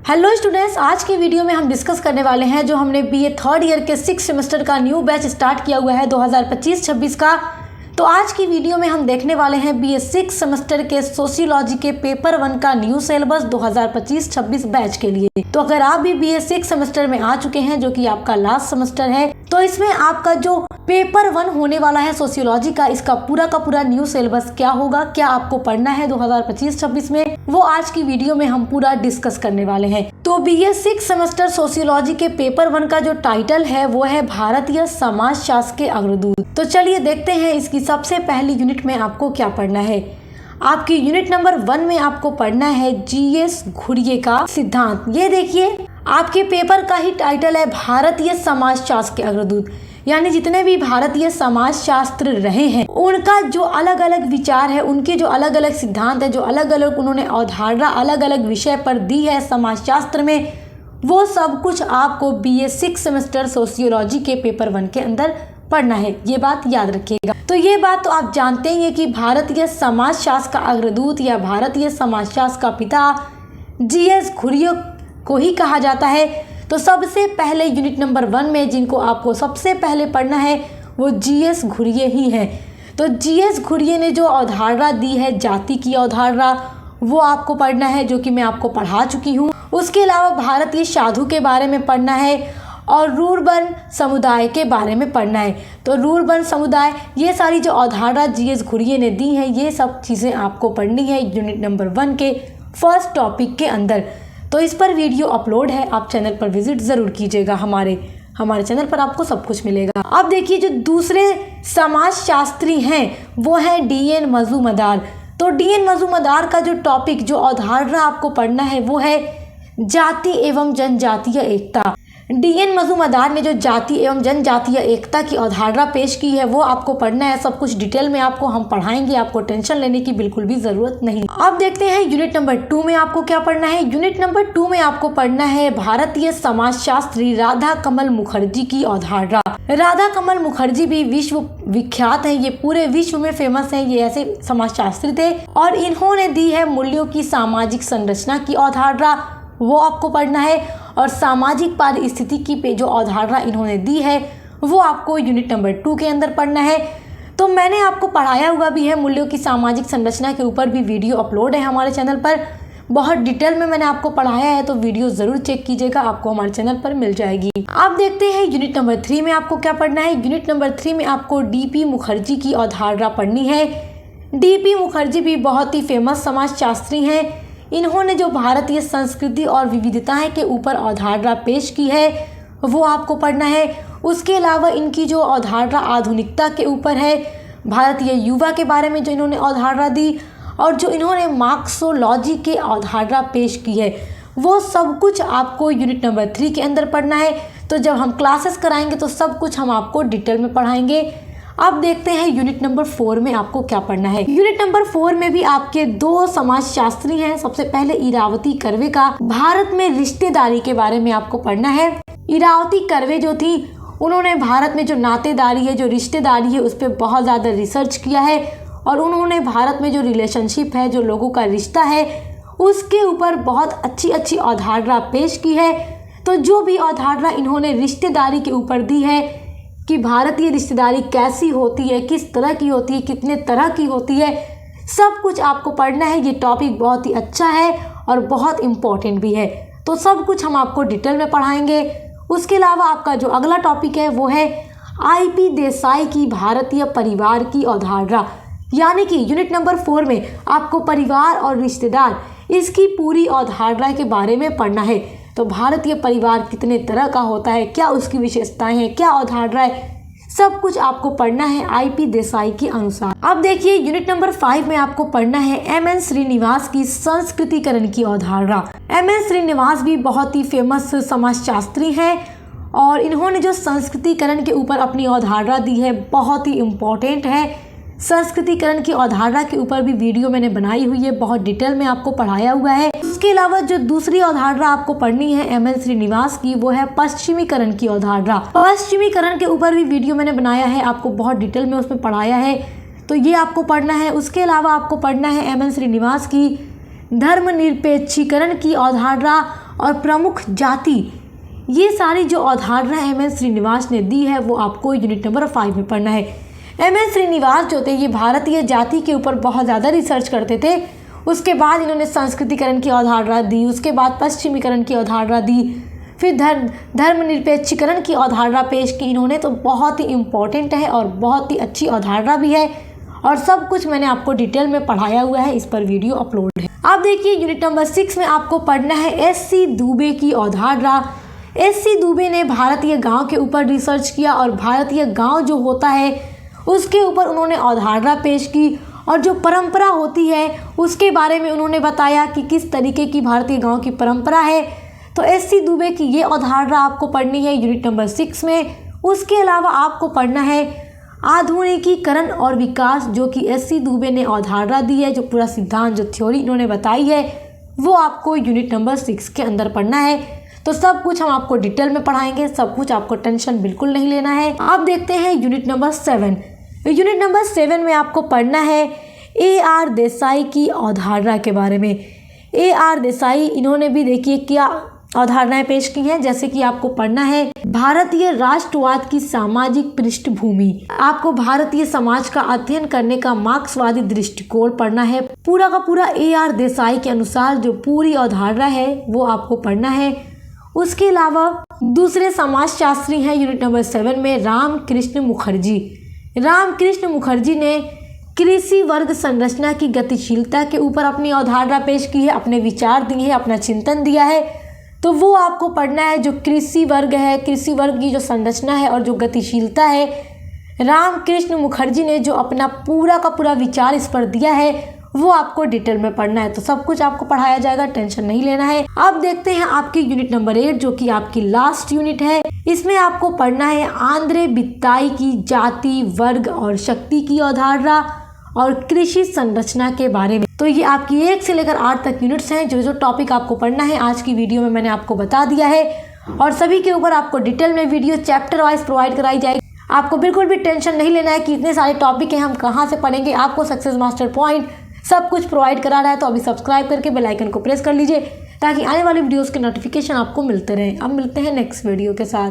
Hello students, आज की video में हम डिस्कस करने वाले हैं जो हमने बीए थर्ड ईयर के 6 सेमेस्टर का न्यू बैच स्टार्ट किया हुआ है 2025-26 का। तो आज की वीडियो में हम देखने वाले हैं बीए 6 सेमेस्टर के सोशियोलॉजी के पेपर 1 का न्यू सिलेबस 2025-26 बैच के लिए। तो अगर आप भी बीए 6 सेमेस्टर में आ चुके हैं जो कि आपका लास्ट सेमेस्टर है, तो इसमें आपका जो पेपर 1 होने वाला है सोशियोलॉजी का, इसका का पूरा न्यू सिलेबस क्या होगा, क्या आपको पढ़ना है 2025-26 में, वो आज की वीडियो में हम पूरा डिस्कस करने वाले हैं। तो बीए 6 सेमेस्टर सोशियोलॉजी के पेपर 1 का जो टाइटल है वो है भारतीय समाजशास्त्र के अग्रदूत। तो चलिए देखते हैं इसकी सबसे पहली यूनिट में आपको क्या पढ़ना है। आपकी यूनिट नंबर 1 में आपको पढ़ना है जीएस घुरिये का सिद्धांत। ये देखिए, आपके पेपर का ही टाइटल है भारतीय समाजशास्त्र के अग्रदूत, यानी जितने भी भारतीय समाजशास्त्र रहे हैं उनका जो अलग अलग विचार है, उनके जो अलग अलग सिद्धांत है, जो अलग अलग उन्होंने अवधारणा अलग अलग विषय पर दी है समाजशास्त्र में, वो सब कुछ आपको बीए 6 सेमेस्टर सोशियोलॉजी के पेपर 1 के अंदर पढ़ना है। ये बात याद रखिएगा। तो ये बात तो आप जानते ही हैं कि भारतीय समाजशास्त्र का अग्रदूत या भारतीय समाजशास्त्र का पिता जीएस घुरिये को ही कहा जाता है। तो सबसे पहले यूनिट नंबर 1 में जिनको आपको सबसे पहले पढ़ना है वो जीएस घुरिये ही है। तो जीएस घुरिये ने जो अवधारणा दी है जाति की अवधारणा, वो आपको पढ़ना है, जो कि मैं आपको पढ़ा चुकी हूँ। उसके अलावा भारतीय साधु के बारे में पढ़ना है और रूरबन समुदाय के बारे में पढ़ना है। तो रूरबन समुदाय, ये सारी जो अवधारणा जीएस घुरिये ने दी है, ये सब चीज़ें आपको पढ़नी है यूनिट नंबर 1 के फर्स्ट टॉपिक के अंदर। तो इस पर वीडियो अपलोड है, आप चैनल पर विजिट ज़रूर कीजिएगा। हमारे चैनल पर आपको सब कुछ मिलेगा। अब देखिए, जो दूसरे समाजशास्त्री हैं वो हैं डीएन मजूमदार। तो डीएन मजूमदार का जो टॉपिक, जो अवधारणा आपको पढ़ना है वो है जाति एवं जनजातीय एकता। डीएन मजूमदार ने जो जाति एवं जनजातीय एकता की अवधारणा पेश की है वो आपको पढ़ना है। सब कुछ डिटेल में आपको हम पढ़ाएंगे, आपको टेंशन लेने की बिल्कुल भी जरूरत नहीं। अब देखते हैं यूनिट नंबर 2 में आपको क्या पढ़ना है। यूनिट नंबर 2 में आपको पढ़ना है भारतीय समाजशास्त्री राधा कमल मुखर्जी की अवधारणा। राधा कमल मुखर्जी भी विश्व विख्यात है, ये पूरे विश्व में फेमस है। ये ऐसे समाजशास्त्री थे और इन्होंने दी है मूल्यों की सामाजिक संरचना की अवधारणा, वो आपको पढ़ना है। और सामाजिक पारिस्थिति की पे जो अवधारणा इन्होंने दी है वो आपको यूनिट नंबर 2 के अंदर पढ़ना है। तो मैंने आपको पढ़ाया हुआ भी है, मूल्यों की सामाजिक संरचना के ऊपर भी वीडियो अपलोड है हमारे चैनल पर, बहुत डिटेल में मैंने आपको पढ़ाया है। तो वीडियो ज़रूर चेक कीजिएगा, आपको हमारे चैनल पर मिल जाएगी। अब देखते हैं यूनिट नंबर 3 में आपको क्या पढ़ना है। यूनिट नंबर 3 में आपको डीपी मुखर्जी की अवधारणा पढ़नी है। डीपी मुखर्जी भी बहुत ही फेमस समाजशास्त्री हैं। इन्होंने जो भारतीय संस्कृति और विविधताएं के ऊपर अवधारणा पेश की है वो आपको पढ़ना है। उसके अलावा इनकी जो अवधारणा आधुनिकता के ऊपर है, भारतीय युवा के बारे में जो इन्होंने अवधारणा दी, और जो इन्होंने मार्क्सोलॉजी के अवधारणा पेश की है, वो सब कुछ आपको यूनिट नंबर 3 के अंदर पढ़ना है। तो जब हम क्लासेस कराएंगे तो सब कुछ हम आपको डिटेल में पढ़ाएंगे। अब देखते हैं यूनिट नंबर 4 में आपको क्या पढ़ना है। यूनिट नंबर 4 में भी आपके 2 समाजशास्त्री हैं। सबसे पहले इरावती कर्वे का भारत में रिश्तेदारी के बारे में आपको पढ़ना है। इरावती कर्वे जो थी, उन्होंने भारत में जो नातेदारी है, जो रिश्तेदारी है, उस पर बहुत ज़्यादा रिसर्च किया है और उन्होंने भारत में जो रिलेशनशिप है, जो लोगों का रिश्ता है, उसके ऊपर बहुत अच्छी अच्छी अवधारणा पेश की है। तो जो भी अवधारणा इन्होंने रिश्तेदारी के ऊपर दी है कि भारतीय रिश्तेदारी कैसी होती है, किस तरह की होती है, कितने तरह की होती है, सब कुछ आपको पढ़ना है। ये टॉपिक बहुत ही अच्छा है और बहुत इम्पोर्टेंट भी है। तो सब कुछ हम आपको डिटेल में पढ़ाएंगे। उसके अलावा आपका जो अगला टॉपिक है वो है आईपी देसाई की भारतीय परिवार की अवधारणा, यानी कि यूनिट नंबर 4 में आपको परिवार और रिश्तेदार, इसकी पूरी अवधारणा के बारे में पढ़ना है। तो भारतीय परिवार कितने तरह का होता है, क्या उसकी विशेषताएं हैं, क्या अवधारणा है, सब कुछ आपको पढ़ना है आईपी देसाई के अनुसार। अब देखिए, यूनिट नंबर 5 में आपको पढ़ना है एमएन श्रीनिवास की संस्कृतिकरण की अवधारणा। एमएन श्रीनिवास भी बहुत ही फेमस समाजशास्त्री हैं और इन्होंने जो संस्कृतिकरण के ऊपर अपनी अवधारणा दी है बहुत ही इम्पोर्टेंट है। संस्कृतिकरण की अवधारणा के ऊपर भी वीडियो मैंने बनाई हुई है, बहुत डिटेल में आपको पढ़ाया हुआ है। उसके अलावा जो दूसरी अवधारणा आपको पढ़नी है एमएन श्रीनिवास की, वो है पश्चिमीकरण की अवधारणा। पश्चिमीकरण के ऊपर भी वीडियो मैंने बनाया है, आपको बहुत डिटेल में उसमें पढ़ाया है, तो ये आपको पढ़ना है। उसके अलावा आपको पढ़ना है एमएन श्रीनिवास की धर्मनिरपेक्षीकरण की अवधारणा और प्रमुख जाति, ये सारी जो अवधारणा एम.एन. श्रीनिवास ने दी है वो आपको यूनिट नंबर 5 में पढ़ना है। एम.एन. श्रीनिवास जो थे ये भारतीय जाति के ऊपर बहुत ज़्यादा रिसर्च करते थे। उसके बाद इन्होंने संस्कृतिकरण की अवधारणा दी, उसके बाद पश्चिमीकरण की अवधारणा दी, फिर धर्मनिरपेक्षीकरण की अवधारणा पेश की इन्होंने। तो बहुत ही इम्पोर्टेंट है और बहुत ही अच्छी अवधारणा भी है और सब कुछ मैंने आपको डिटेल में पढ़ाया हुआ है, इस पर वीडियो अपलोड है। अब देखिए यूनिट नंबर 6 में आपको पढ़ना है एस.सी. दुबे की अवधारणा। एस.सी. दुबे ने भारतीय गांव के ऊपर रिसर्च किया और भारतीय गांव जो होता है उसके ऊपर उन्होंने अवधारणा पेश की और जो परंपरा होती है उसके बारे में उन्होंने बताया कि किस तरीके की भारतीय गांव की परंपरा है। तो एस.सी. दुबे की ये अवधारणा आपको पढ़नी है यूनिट नंबर 6 में। उसके अलावा आपको पढ़ना है आधुनिकीकरण और विकास, जो कि एस.सी. दुबे ने अवधारणा दी है, जो पूरा सिद्धांत जो थ्योरी इन्होंने बताई है वो आपको यूनिट नंबर 6 के अंदर पढ़ना है। तो सब कुछ हम आपको डिटेल में पढ़ाएंगे, सब कुछ आपको टेंशन बिल्कुल नहीं लेना है। अब देखते हैं यूनिट नंबर 7। यूनिट नंबर 7 में आपको पढ़ना है ए.आर. देसाई की अवधारणा के बारे में। ए.आर. देसाई इन्होंने भी देखिए क्या अवधारणाएं पेश की हैं, जैसे कि आपको पढ़ना है भारतीय राष्ट्रवाद की सामाजिक पृष्ठभूमि। आपको भारतीय समाज का अध्ययन करने का मार्क्सवादी दृष्टिकोण पढ़ना है। पूरा का पूरा ए.आर. देसाई के अनुसार जो पूरी अवधारणा है वो आपको पढ़ना है। उसके अलावा दूसरे समाजशास्त्री हैं यूनिट नंबर 7 में रामकृष्ण मुखर्जी। रामकृष्ण मुखर्जी ने कृषि वर्ग संरचना की गतिशीलता के ऊपर अपनी अवधारणा पेश की है, अपने विचार दिए हैं, अपना चिंतन दिया है। तो वो आपको पढ़ना है। जो कृषि वर्ग है, कृषि वर्ग की जो संरचना है और जो गतिशीलता है, रामकृष्ण मुखर्जी ने जो अपना पूरा का पूरा विचार इस पर दिया है वो आपको डिटेल में पढ़ना है। तो सब कुछ आपको पढ़ाया जाएगा, टेंशन नहीं लेना है। अब देखते हैं आपकी यूनिट नंबर 8 जो कि आपकी लास्ट यूनिट है। इसमें आपको पढ़ना है आंद्रे बित्ताई की जाति, वर्ग और शक्ति की अवधारणा और कृषि संरचना के बारे में। तो ये आपकी 1 से लेकर 8 तक यूनिट्स हैं। जो टॉपिक आपको पढ़ना है आज की वीडियो में मैंने आपको बता दिया है और सभी के ऊपर आपको डिटेल में वीडियो चैप्टर वाइज प्रोवाइड कराई जाएगी। आपको बिल्कुल भी टेंशन नहीं लेना है कि इतने सारे टॉपिक हैं, हम कहाँ से पढ़ेंगे। आपको सक्सेस मास्टर पॉइंट सब कुछ प्रोवाइड करा रहा है। तो अभी सब्सक्राइब करके बेल आइकन को प्रेस कर लीजिए ताकि आने वाली वीडियोस के नोटिफिकेशन आपको मिलते रहें। अब मिलते हैं नेक्स्ट वीडियो के साथ।